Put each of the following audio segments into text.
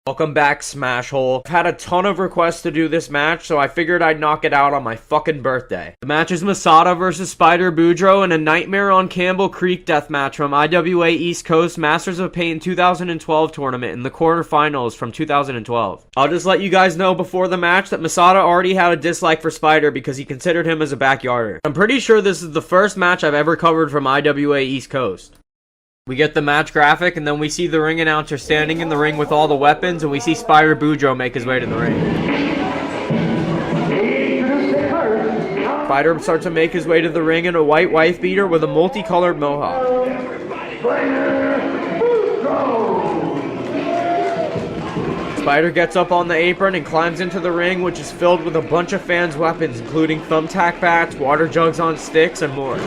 Welcome back, Smash Hole. I've had a ton of requests to do this match, so I figured I'd knock it out on my fucking birthday. The match is Masada versus Spidar Boodrow in a Nightmare on Campbell Creek deathmatch from IWA East Coast Masters of Pain 2012 tournament in the quarterfinals from 2012. I'll just let you guys know before the match that Masada already had a dislike for Spidar because he considered him as a backyarder. I'm pretty sure this is the first match I've ever covered from IWA East Coast. We get the match graphic, and then we see the ring announcer standing in the ring with all the weapons, and we see Spidar Boodrow make his way to the ring. Spidar starts to make his way to the ring in a white wife beater with a multicolored mohawk. Spidar gets up on the apron and climbs into the ring, which is filled with a bunch of fans' weapons, including thumbtack bats, water jugs on sticks, and more.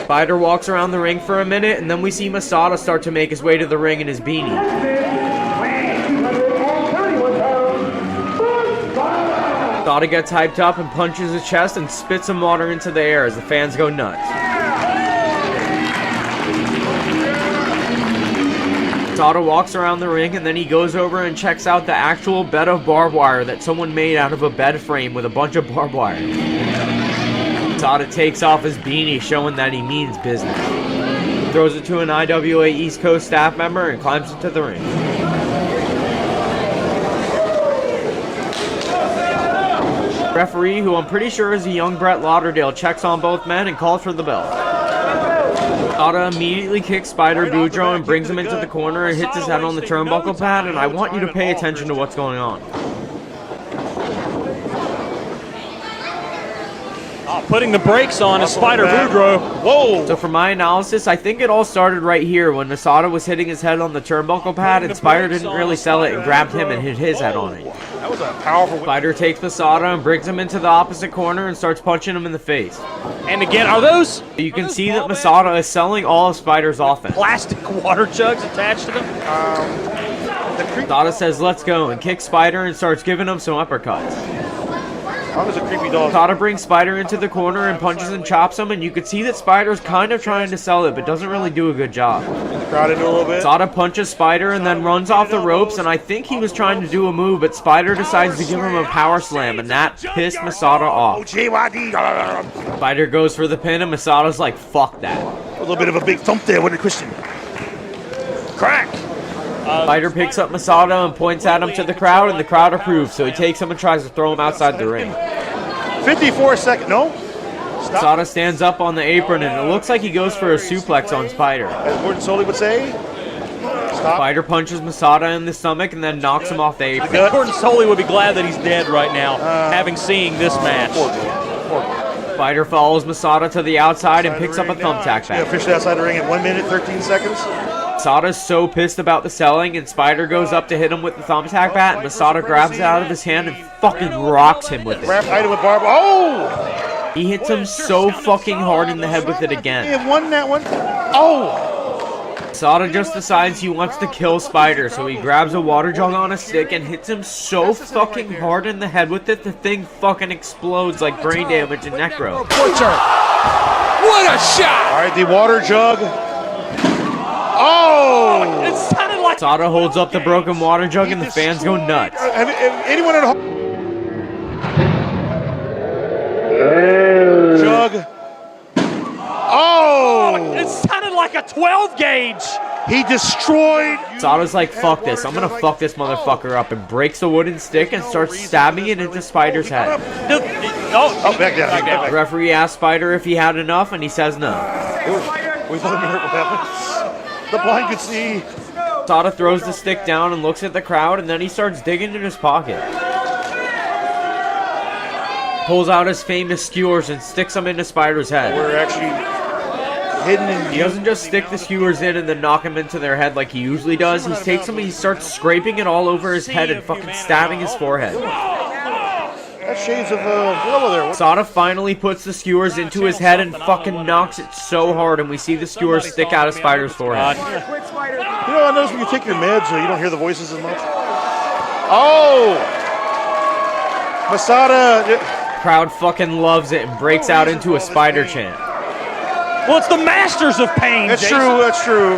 Spidar walks around the ring for a minute, and then we see Masada start to make his way to the ring in his beanie. Masada gets hyped up and punches his chest and spits some water into the air as the fans go nuts. Masada walks around the ring, and then he goes over and checks out the actual bed of barbed wire that someone made out of a bed frame with a bunch of barbed wire. Masada takes off his beanie, showing that he means business. He throws it to an IWA East Coast staff member and climbs into the ring. Referee, who I'm pretty sure is a young Brett Lauderdale, checks on both men and calls for the bell. Masada immediately kicks Spidar Boodrow and brings him into the corner and hits his head on the turnbuckle pad, and I want you to pay attention to what's going on. Putting the brakes on is Spidar Boodrow. Whoa! So for my analysis, I think it all started right here when Masada was hitting his head on the turnbuckle pad and Spidar didn't really sell it and grabbed him and hit his head on it. That was a powerful... Spidar takes Masada and brings him into the opposite corner and starts punching him in the face. And again, are those... You can see that Masada is selling all of Spidar's offense. Plastic water jugs attached to them? Masada says let's go and kicks Spidar and starts giving him some uppercuts. Masada brings Spidar into the corner and punches and chops him, and you can see that Spidar's kind of trying to sell it, but doesn't really do a good job. Crowd into a little bit. Masada punches Spidar and then runs off the ropes, and I think he was trying to do a move, but Spidar decides to give him a power slam, and that pissed Masada off. Spidar goes for the pin, and Masada's like, fuck that. A little bit of a big thump there with the Christian. Crack! Spidar picks up Masada and points at him to the crowd, and the crowd approves, so he takes him and tries to throw him outside the ring. 54 seconds. No. Stop. Masada stands up on the apron, and it looks like he goes for a suplex on Spidar. As Gordon Soley would say. Stop. Spidar punches Masada in the stomach and then knocks him off the apron. I think Gordon Soley would be glad that he's dead right now, having seen this match. Spidar follows Masada to the outside and picks up a thumbtack bat. Officially outside the ring in 1 minute, 13 seconds. Masada's so pissed about the selling, and Spidar goes up to hit him with the thumbtack bat, and Masada grabs it out of his hand and fucking rocks him with it. Item with Barb. Oh! He hits him so fucking hard in the head with it again. He won that one. Oh! Masada just decides he wants to kill Spidar, so he grabs a water jug on a stick and hits him so fucking hard in the head with it, the thing fucking explodes like brain damage and necro. What a shot! All right, the water jug. Oh! It sounded like... Masada holds up the broken water jug and the fans go nuts. Anyone at home? Jug. Oh! It sounded like a 12 gauge. He destroyed. Masada's like, fuck this. I'm gonna fuck this motherfucker up, and breaks the wooden stick and starts stabbing it into Spidar's head. Back down. The referee asks Spidar if he had enough, and he says no. We thought a miracle happened. The blind could see. Masada throws the stick down and looks at the crowd, and then he starts digging in his pocket. Pulls out his famous skewers and sticks them into Spidar's head. We're actually hidden in... He doesn't just stick the skewers in and then knock them into their head like he usually does. He takes them and he starts scraping it all over his head and fucking stabbing his forehead. That shades of gorilla there. Masada finally puts the skewers into his head and fucking knocks it so hard, and we see the skewers stick out of Spidar's forehead. You know, I noticed when you take your meds, you don't hear the voices as much. Oh! Masada... Crowd fucking loves it and breaks out into a Spidar chant. Well, it's the masters of pain. That's Jason. true. That's true.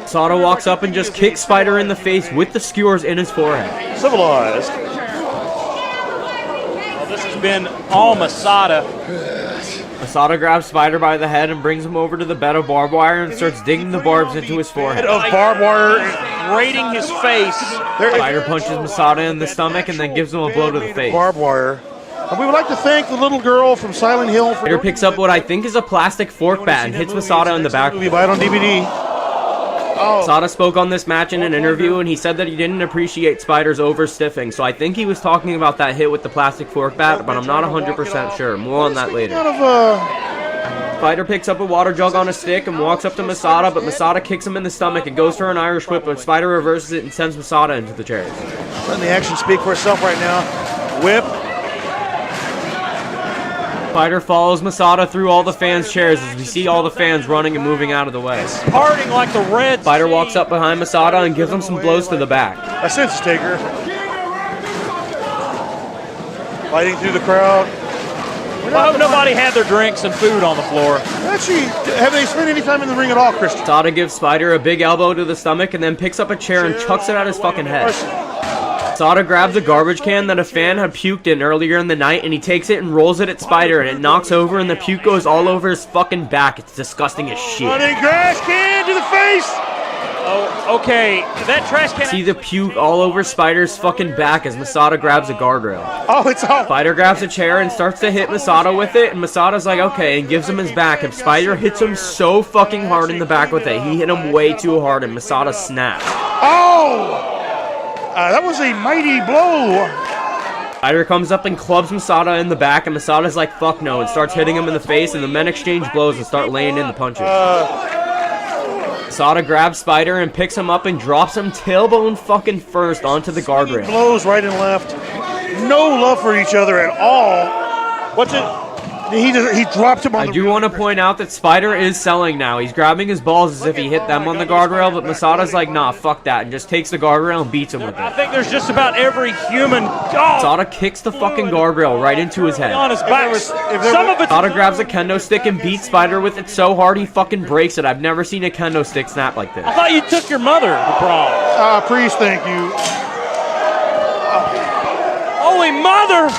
Masada walks up and just kicks Spidar in the face with the skewers in his forehead. Civilized. Well, this has been all Masada. Masada grabs Spidar by the head and brings him over to the bed of barbed wire and starts digging the barbs into his forehead. Of barbed wire. Rating his face. Spidar punches Masada in the stomach and then gives him a blow to the face. Barbed wire. And we would like to thank the little girl from Silent Hill for... Spidar picks up what I think is a plastic fork bat and hits Masada in the back. We buy it on DVD. Masada spoke on this match in an interview and he said that he didn't appreciate Spidar's over-stiffing, so I think he was talking about that hit with the plastic fork bat, but I'm not 100% sure. More on that later. Spidar picks up a water jug on a stick and walks up to Masada, but Masada kicks him in the stomach and goes for an Irish whip, but Spidar reverses it and sends Masada into the chairs. Letting the action speak for itself right now. Whip. Spidar follows Masada through all the fans' chairs as we see all the fans running and moving out of the way. Parting like the Reds. Spidar walks up behind Masada and gives him some blows to the back. A sense taker. Fighting through the crowd. I hope nobody had their drinks and food on the floor. Actually, have they spent any time in the ring at all, Christian? Masada gives Spidar a big elbow to the stomach and then picks up a chair and chucks it at his fucking head. Masada grabs a garbage can that a fan had puked in earlier in the night and he takes it and rolls it at Spidar and it knocks over and the puke goes all over his fucking back. It's disgusting as shit. Running trash can to the face! Oh, okay. That trash can... See the puke all over Spidar's fucking back as Masada grabs a guardrail. Oh, it's off. Spidar grabs a chair and starts to hit Masada with it, and Masada's like, okay, and gives him his back. And Spidar hits him so fucking hard in the back with it. He hit him way too hard, and Masada snapped. Oh! That was a mighty blow. Spidar comes up and clubs Masada in the back, and Masada's like, fuck no, and starts hitting him in the face, and the men exchange blows and start laying in the punches. Masada grabs Spidar and picks him up and drops him tailbone fucking first onto the guardrail. Blows right and left. No love for each other at all. What's it? He dropped him on the... I do want to point out that Spidar is selling now. He's grabbing his balls as if he hit them on the guardrail, but Masada's like, nah, fuck that, and just takes the guardrail and beats him with I it. think there's just about every human... Masada kicks the fucking guardrail right into his head. on his back. Masada grabs a kendo stick and beats Spidar with it so hard he fucking breaks it. I've never seen a kendo stick snap like this. I thought you took your mother to prom. Priest, thank you. Holy mother!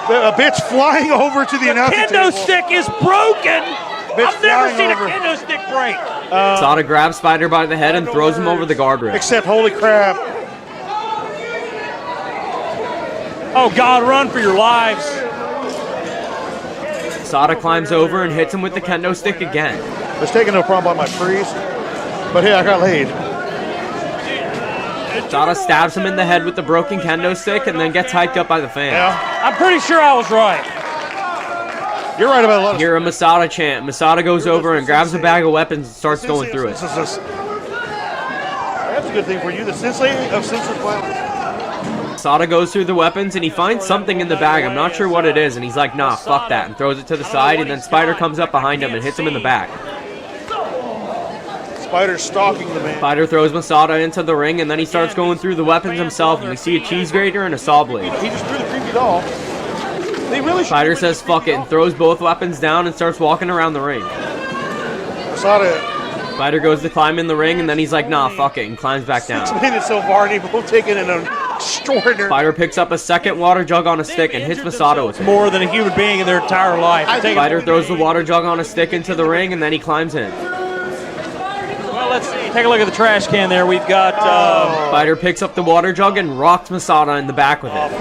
A bitch flying over to the announcing Kendo table. stick is broken! I've never seen over. a kendo stick break. Masada grabs Spidar by the head and throws him over the guardrail. Except, holy crap. Oh God, run for your lives. Masada climbs over and hits him with the kendo stick again. I was taking no problem by my priest, but hey, I got laid. Masada stabs him in the head with the broken kendo stick and then gets hyped up by the fans. Yeah, I'm pretty sure I was right. you're right about a lot of... Hear a Masada chant. Masada goes over and grabs a bag of weapons and starts going through it. That's a good thing for you, the sensei of censored violence. Masada goes through the weapons and he finds something in the bag. I'm not sure what it is, and he's like, nah, fuck that, and throws it to the side, and then Spidar comes up behind him and hits him in the back. Spidar's stalking the man. Spidar throws Masada into the ring, and then he starts going through the weapons himself, and we see a cheese grater and a saw blade. He just threw the creepy doll. They really should... Spidar says fuck it and throws both weapons down and starts walking around the ring. Masada... Spidar goes to climb in the ring, and then he's like, nah, fuck it, and climbs back down. 6 minutes so far, and they've both taken an extraordinary... Spidar picks up a second water jug on a stick and hits Masada with it. More than a human being in their entire life. Spidar throws the water jug on a stick into the ring, and then he climbs in. Well, let's see. Take a look at the trash can there. We've got... Spidar picks up the water jug and rocks Masada in the back with it.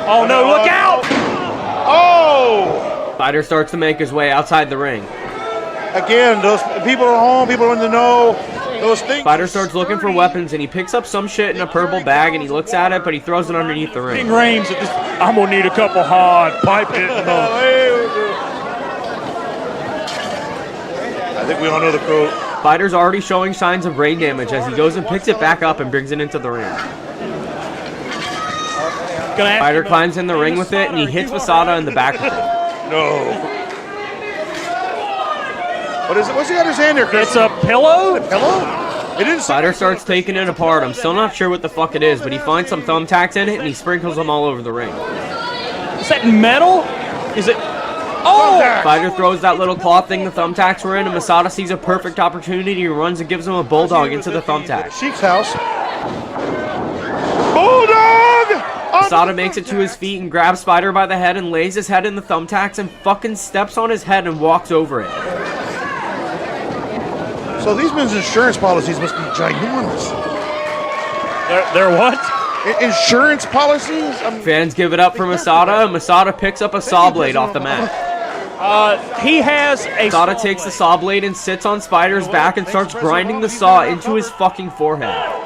Oh, no, look out! Oh! Spidar starts to make his way outside the ring. Again, those people are home, people are in the know. Those things... Spidar starts looking for weapons, and he picks up some shit in a purple bag, and he looks at it, but he throws it underneath the ring. Rains at this. I'm gonna need a couple hard pipe hitting. I think we all know the quote. Spidar's already showing signs of brain damage as he goes and picks it back up and brings it into the ring. Spidar climbs in the ring with it, and he hits Masada in the back with it. No. What is it? What's he got in his hand there, Chris? It's a pillow? A pillow? It didn't say... Spidar starts taking it apart. I'm still not sure what the fuck it is, but he finds some thumbtacks in it, and he sprinkles them all over the ring. Is that metal? Is it... Oh! Spider throws that little claw thing the thumbtacks were in, and Masada sees a perfect opportunity and runs and gives him a bulldog into the thumbtack. Sheik's house. Bulldog! Masada makes it to his feet and grabs Spider by the head and lays his head in the thumbtacks and fucking steps on his head and walks over it. So these men's insurance policies must be ginormous. They're what? Insurance policies? Fans give it up for Masada, and Masada picks up a saw blade off the mat. He has a... Masada takes the saw blade and sits on Spider's back and starts grinding the saw into his fucking forehead.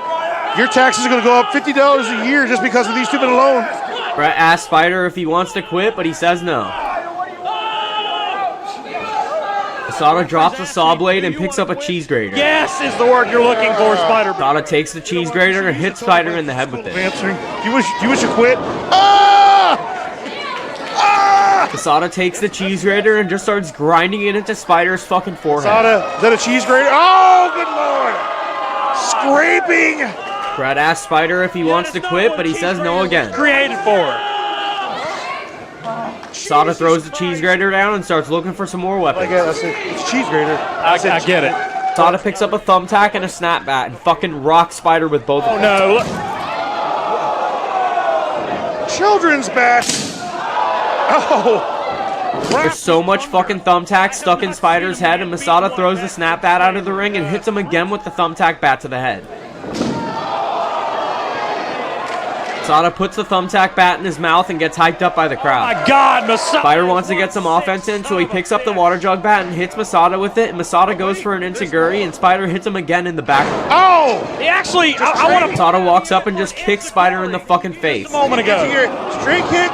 Your taxes are going to go up $50 a year just because of these two men alone. Brett asks Spider if he wants to quit, but he says no. Masada drops the saw blade and picks up a cheese grater. Yes is the word you're looking for, Spider. Masada takes the cheese grater and hits Spider in the head with it. Answering. You wish you quit? Ah! Ah! Masada takes the cheese grater and just starts grinding it into Spider's fucking forehead. Masada, is that a cheese grater? Oh, good lord! Scraping! Brett asks Spider if he wants to quit, but he says no again. Created for her. Masada throws the cheese grater down and starts looking for some more weapons. It's cheese grater. I get it. Masada picks up a thumbtack and a snap bat and fucking rocks Spider with both of them. No. Children's bat. Oh. There's so much fucking thumbtack stuck in Spider's head, and Masada throws the snap bat out of the ring and hits him again with the thumbtack bat to the head. Masada puts the thumbtack bat in his mouth and gets hyped up by the crowd. My God, Masada. Spider wants to get some offense in, so he picks up the water jug bat and hits Masada with it, and Masada goes for an enziguri, and Spider hits him again in the back. Oh! He actually, I want to... Masada walks up and just kicks Spider in the fucking face. A moment ago. Straight kick.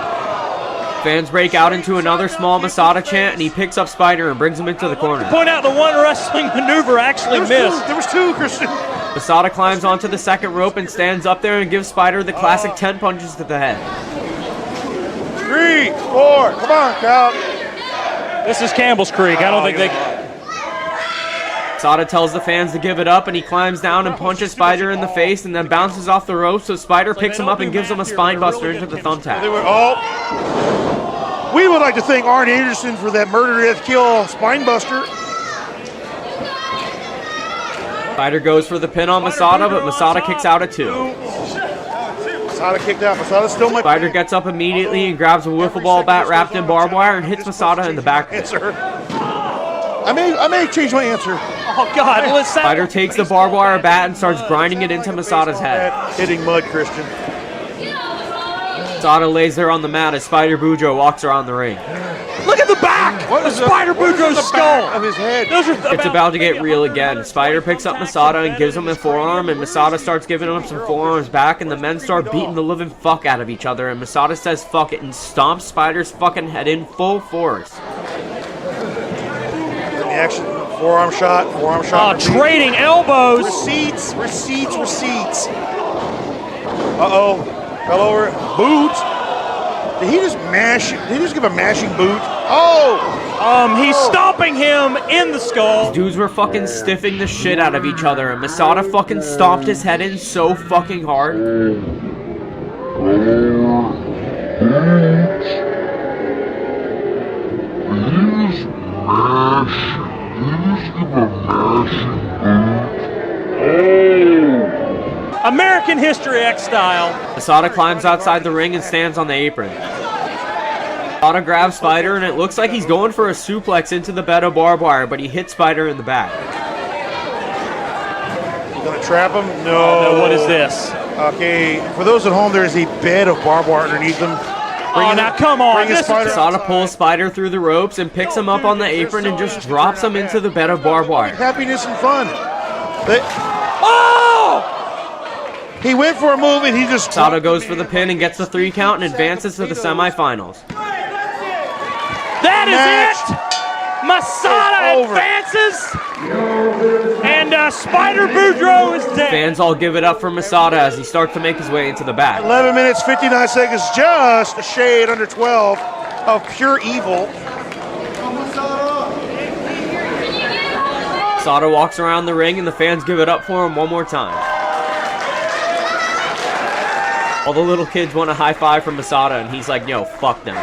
Fans break out into another small Masada chant, and he picks up Spider and brings him into the corner. Point out the one wrestling maneuver actually missed. There was two, Christian. Masada climbs onto the second rope and stands up there and gives Spider the classic 10 punches to the head. 3, 4, come on, Cal. This is Campbell's Creek. I don't think they... Masada tells the fans to give it up, and he climbs down and punches Spider in the face and then bounces off the rope, so Spider picks him up and gives him a spine buster into the thumbtack. We would like to thank Arn Anderson for that murder, death, kill spine buster. Spider goes for the pin on Masada, but Masada kicks out at 2. Masada kicked out. Masada still might. Spider gets up immediately and grabs a wiffle ball bat wrapped in barbed wire and hits Masada in the back. Answer. I may change my answer. Oh, God. Let's Spider takes the barbed wire bat and starts grinding it into Masada's head. Hitting mud, Christian. Masada lays there on the mat as Spider Boodrow walks around the ring. Look at the back! What of Spider Boodrow's skull! Of his head. It's about to get real again. Spider picks up Masada and gives him a forearm, and Masada starts giving him some forearms back, and the men start beating the living fuck out of each other, and Masada says fuck it and stomps Spider's fucking head in full force. Action. Forearm shot. Trading elbows. Receipts. Uh-oh. Fell over. Boot. Did he just give a mashing boot? Oh! He's stomping him in the skull. These dudes were fucking stiffing the shit out of each other, and Masada fucking stomped his head in so fucking hard. American History X style. Masada climbs outside the ring and stands on the apron. Masada grabs Spider, and it looks like he's going for a suplex into the bed of barbed wire, but he hits Spider in the back. Gonna trap him? No. What is this? Okay, for those at home, there's a bed of barbed wire underneath them. Now come on. Masada pulls Spider through the ropes and picks him up on the apron and just drops him into the bed of barbed wire. Happiness and fun. Oh! He went for a move and he just... Masada goes for the pin and gets the 3 count and advances to the semifinals. That is it! Masada advances! And Spider Boodrow is dead. Fans all give it up for Masada as he starts to make his way into the back. 11 minutes, 59 seconds, just a shade under 12 of pure evil. Masada walks around the ring and the fans give it up for him one more time. All the little kids want a high five from Masada, and he's like, yo, fuck them.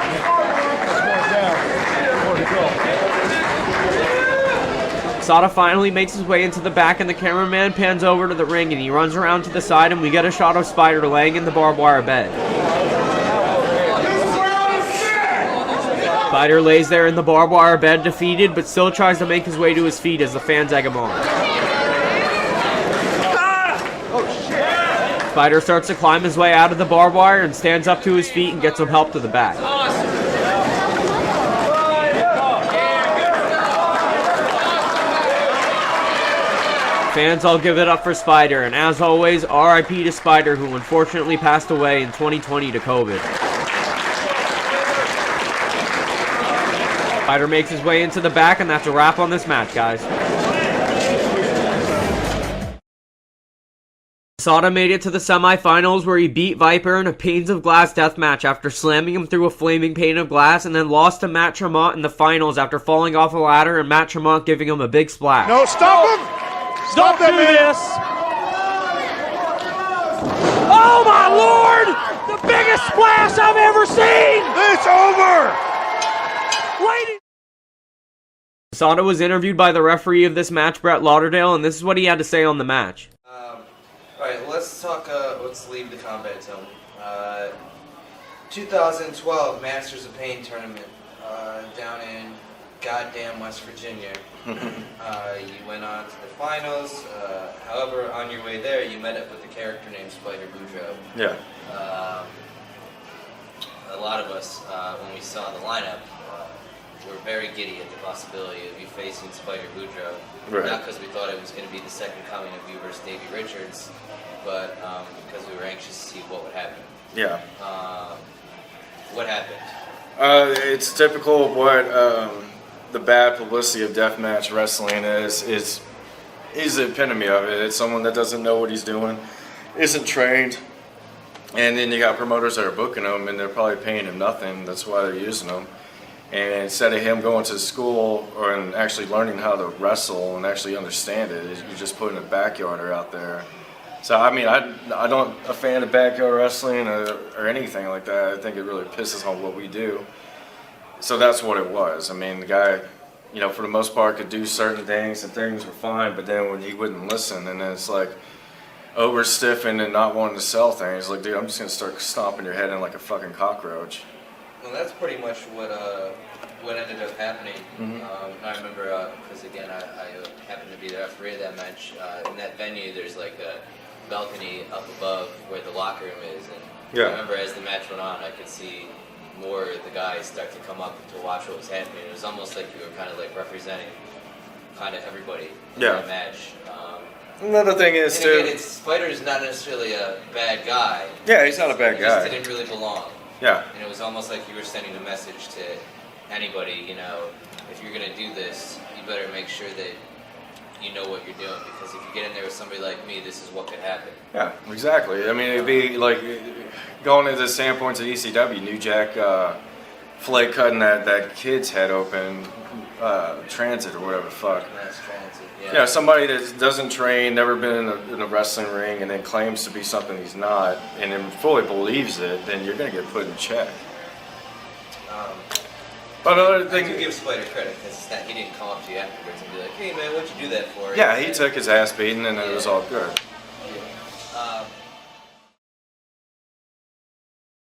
Masada finally makes his way into the back and the cameraman pans over to the ring and he runs around to the side and we get a shot of Spidar laying in the barbed wire bed. Spidar lays there in the barbed wire bed defeated but still tries to make his way to his feet as the fans egg him on. Spidar starts to climb his way out of the barbed wire and stands up to his feet and gets some help to the back. Fans all give it up for Spidar, and as always, RIP to Spidar, who unfortunately passed away in 2020 to COVID. Spidar makes his way into the back, and that's a wrap on this match, guys. Masada made it to the semifinals where he beat Viper in a panes of glass deathmatch after slamming him through a flaming pane of glass, and then lost to Matt Tremont in the finals after falling off a ladder and Matt Tremont giving him a big splash. No, stop him! Stop that, man! This. Oh my lord! The biggest splash I've ever seen! It's over! Ladies. Masada was interviewed by the referee of this match, Brett Lauderdale, and this is what he had to say on the match. Alright, let's talk, let's leave the combat zone. 2012 Masters of Pain tournament, down in goddamn West Virginia. You went on to the finals, however, on your way there, you met up with a character named Spidar Boodrow. Yeah. A lot of us, when we saw the lineup, were very giddy at the possibility of you facing Spidar Boodrow. Right. Not because we thought it was going to be the second coming of you versus Davey Richards, but because we were anxious to see what would happen. Yeah. What happened? It's typical of what the bad publicity of deathmatch wrestling is the epitome of it. It's someone that doesn't know what he's doing, isn't trained, and then you got promoters that are booking him and they're probably paying him nothing. That's why they're using him. And instead of him going to school and actually learning how to wrestle and actually understand it, you're just putting a backyarder out there. So, I mean, I don't a fan of backyard wrestling or anything like that. I think it really pisses on what we do. So that's what it was. I mean, the guy, you know, for the most part could do certain things and things were fine, but then when he wouldn't listen, and then it's like over stiffing and not wanting to sell things, like, dude, I'm just going to start stomping your head in like a fucking cockroach. Well, that's pretty much what ended up happening. I remember, because again, I happened to be the referee of that match. In that venue, there's like a balcony up above where the locker room is, and I remember as the match went on, I could see more of the guys start to come up to watch what was happening. It was almost like you were kind of like representing kind of everybody in that match. Another thing is, and too, again, Spidar's not necessarily a bad guy. Yeah, he's not a bad He guy. just didn't really belong. Yeah. And it was almost like you were sending a message to anybody, you know, if you're going to do this, you better make sure that you know what you're doing, because if you get in there with somebody like me, this is what could happen. Yeah, exactly. I mean, it'd be like going into the standpoints of ECW, New Jack Flake cutting that kid's head open, Transit or whatever the fuck. That's transit, Yeah, somebody that doesn't train, never been in a wrestling ring, and then claims to be something he's not, and then fully believes it, then you're going to get put in check. But another thing, I do give Spidar credit, because he didn't come up to you afterwards and be like, hey man, what'd you do that for? yeah, he took his ass beating, and it was all good.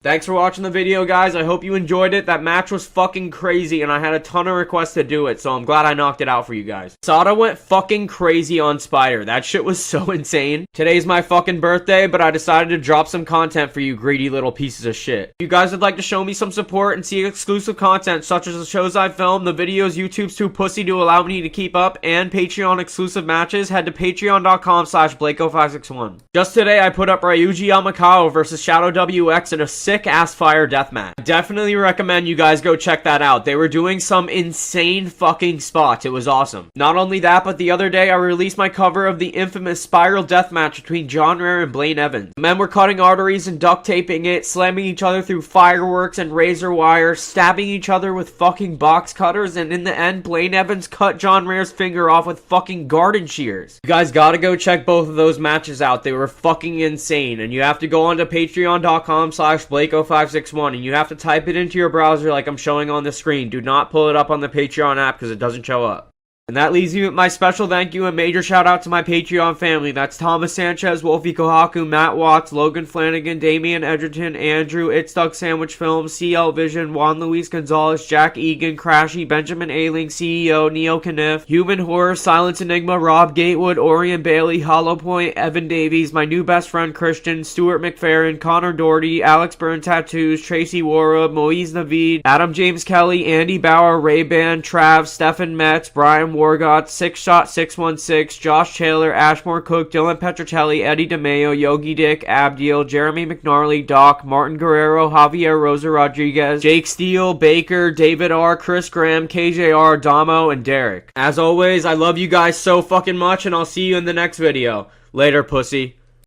Thanks for watching the video, guys. I hope you enjoyed it. That match was fucking crazy, and I had a ton of requests to do it, so I'm glad I knocked it out for you guys. Masada went fucking crazy on Spidar. That shit was so insane. Today's my fucking birthday, but I decided to drop some content for you greedy little pieces of shit. If you guys would like to show me some support and see exclusive content, such as the shows I filmed, the videos YouTube's too pussy to allow me to keep up, and Patreon exclusive matches, head to patreon.com/Blako561. Just today, I put up Ryuji Yamakao versus Shadow WX in a sick ass fire deathmatch. I definitely recommend you guys go check that out. They were doing some insane fucking spots. It was awesome. Not only that, but the other day I released my cover of the infamous spiral deathmatch between John Rare and Blaine Evans. The men were cutting arteries and duct taping it, slamming each other through fireworks and razor wire, stabbing each other with fucking box cutters, and in the end, Blaine Evans cut John Rare's finger off with fucking garden shears. You guys gotta go check both of those matches out. They were fucking insane, and you have to go onto patreon.com/Blako561, and you have to type it into your browser like I'm showing on the screen. Do not pull it up on the Patreon app because it doesn't show up. And that leaves me with my special thank you and major shout out to my Patreon family. That's Thomas Sanchez, Wolfie Kohaku, Matt Watts, Logan Flanagan, Damian Edgerton, Andrew, It's Stuck Sandwich Films, CL Vision, Juan Luis Gonzalez, Jack Egan, Crashy, Benjamin Ailing, CEO, Neo Kniff, Human Horror, Silence Enigma, Rob Gatewood, Orion Bailey, Hollow Point, Evan Davies, my new best friend Christian, Stuart McFerrin, Connor Doherty, Alex Byrne Tattoos, Tracy Wara, Moise Navid, Adam James Kelly, Andy Bauer, Ray-Ban, Trav, Stefan Metz, Brian Wargot, 6Shot616, Josh Taylor, Ashmore Cook, Dylan Petrocelli, Eddie DeMeo, Yogi Dick, Abdiel, Jeremy McNarly, Doc, Martin Guerrero, Javier Rosa Rodriguez, Jake Steele, Baker, David R., Chris Graham, KJR, Damo, and Derek. As always, I love you guys so fucking much, and I'll see you in the next video. Later, pussy.